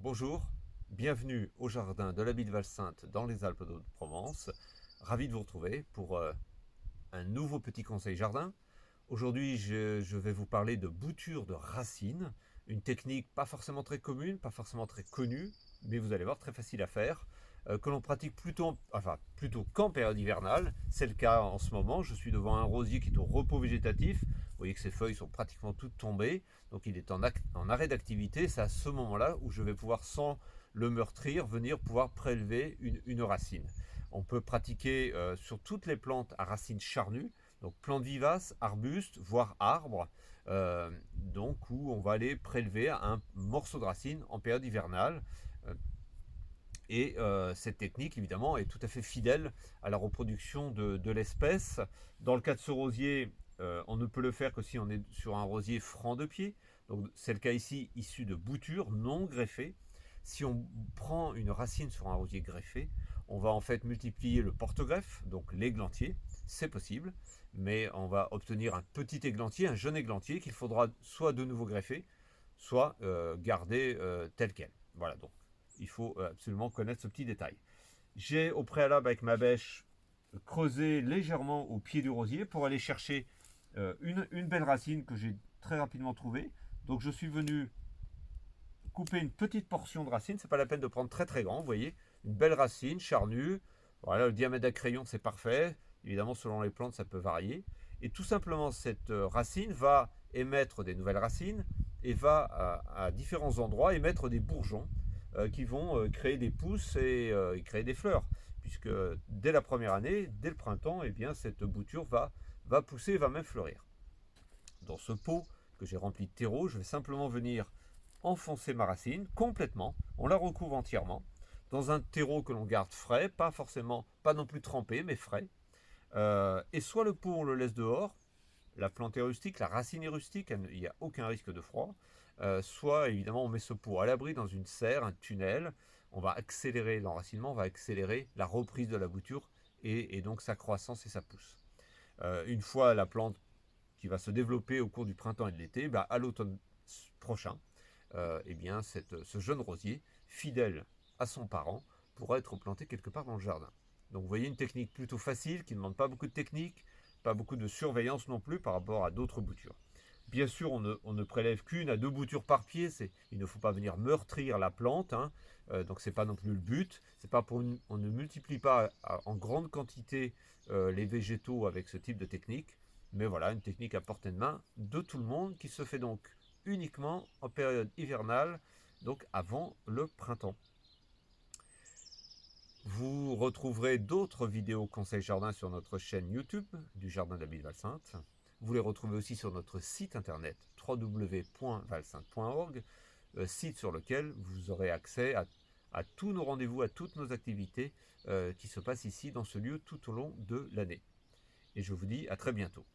Bonjour, bienvenue au jardin de l'Abbaye de Valsainte dans les Alpes de Provence. Ravi de vous retrouver pour un nouveau petit conseil jardin. Aujourd'hui, je vais vous parler de bouture de racines, une technique pas forcément très commune, pas forcément très connue, mais vous allez voir très facile à faire, que l'on pratique plutôt qu'en période hivernale. C'est le cas en ce moment. Je suis devant un rosier qui est au repos végétatif. Vous voyez que ses feuilles sont pratiquement toutes tombées, donc il est en arrêt d'activité. C'est à ce moment-là où je vais pouvoir, sans le meurtrir, venir pouvoir prélever une racine. On peut pratiquer sur toutes les plantes à racines charnues, donc plantes vivaces, arbustes, voire arbres, donc où on va aller prélever un morceau de racine en période hivernale. Cette technique, évidemment, est tout à fait fidèle à la reproduction de l'espèce. Dans le cas de ce rosier, on ne peut le faire que si on est sur un rosier franc de pied. Donc c'est le cas ici, issu de boutures non greffées. Si on prend une racine sur un rosier greffé, on va en fait multiplier le porte-greffe, donc l'églantier, c'est possible, mais on va obtenir un petit églantier, un jeune églantier qu'il faudra soit de nouveau greffer, soit garder tel quel. Voilà, donc il faut absolument connaître ce petit détail. J'ai au préalable avec ma bêche creusé légèrement au pied du rosier pour aller chercher une belle racine que j'ai très rapidement trouvée. Donc je suis venu couper une petite portion de racine, c'est pas la peine de prendre très très grand, vous voyez, une belle racine charnue. Voilà, le diamètre d'un crayon c'est parfait. Évidemment, selon les plantes, ça peut varier. Et tout simplement, cette racine va émettre des nouvelles racines et va à différents endroits émettre des bourgeons qui vont créer des pousses et créer des fleurs. Puisque dès la première année, dès le printemps, eh bien, cette bouture va pousser, va même fleurir. Dans ce pot que j'ai rempli de terreau, je vais simplement venir enfoncer ma racine complètement, on la recouvre entièrement, dans un terreau que l'on garde frais, pas forcément, pas non plus trempé, mais frais. Et soit le pot on le laisse dehors, la plante est rustique, la racine est rustique, il n'y a aucun risque de froid. Soit évidemment on met ce pot à l'abri dans une serre, un tunnel, on va accélérer l'enracinement, on va accélérer la reprise de la bouture et donc sa croissance et sa pousse. Une fois la plante qui va se développer au cours du printemps et de l'été, bah, à l'automne prochain, eh bien ce jeune rosier, fidèle à son parent, pourra être planté quelque part dans le jardin. Donc vous voyez une technique plutôt facile, qui ne demande pas beaucoup de technique, pas beaucoup de surveillance non plus par rapport à d'autres boutures. Bien sûr, on ne prélève qu'une à deux boutures par pied. Il ne faut pas venir meurtrir la plante, hein. Donc c'est pas non plus le but. C'est pas on ne multiplie pas en grande quantité les végétaux avec ce type de technique. Mais voilà, une technique à portée de main de tout le monde qui se fait donc uniquement en période hivernale, donc avant le printemps. Vous retrouverez d'autres vidéos conseils jardin sur notre chaîne YouTube du Jardin de l'Abbaye de Valsainte. Vous les retrouvez aussi sur notre site internet www.valsainte.org, site sur lequel vous aurez accès à tous nos rendez-vous, à toutes nos activités qui se passent ici dans ce lieu tout au long de l'année. Et je vous dis à très bientôt.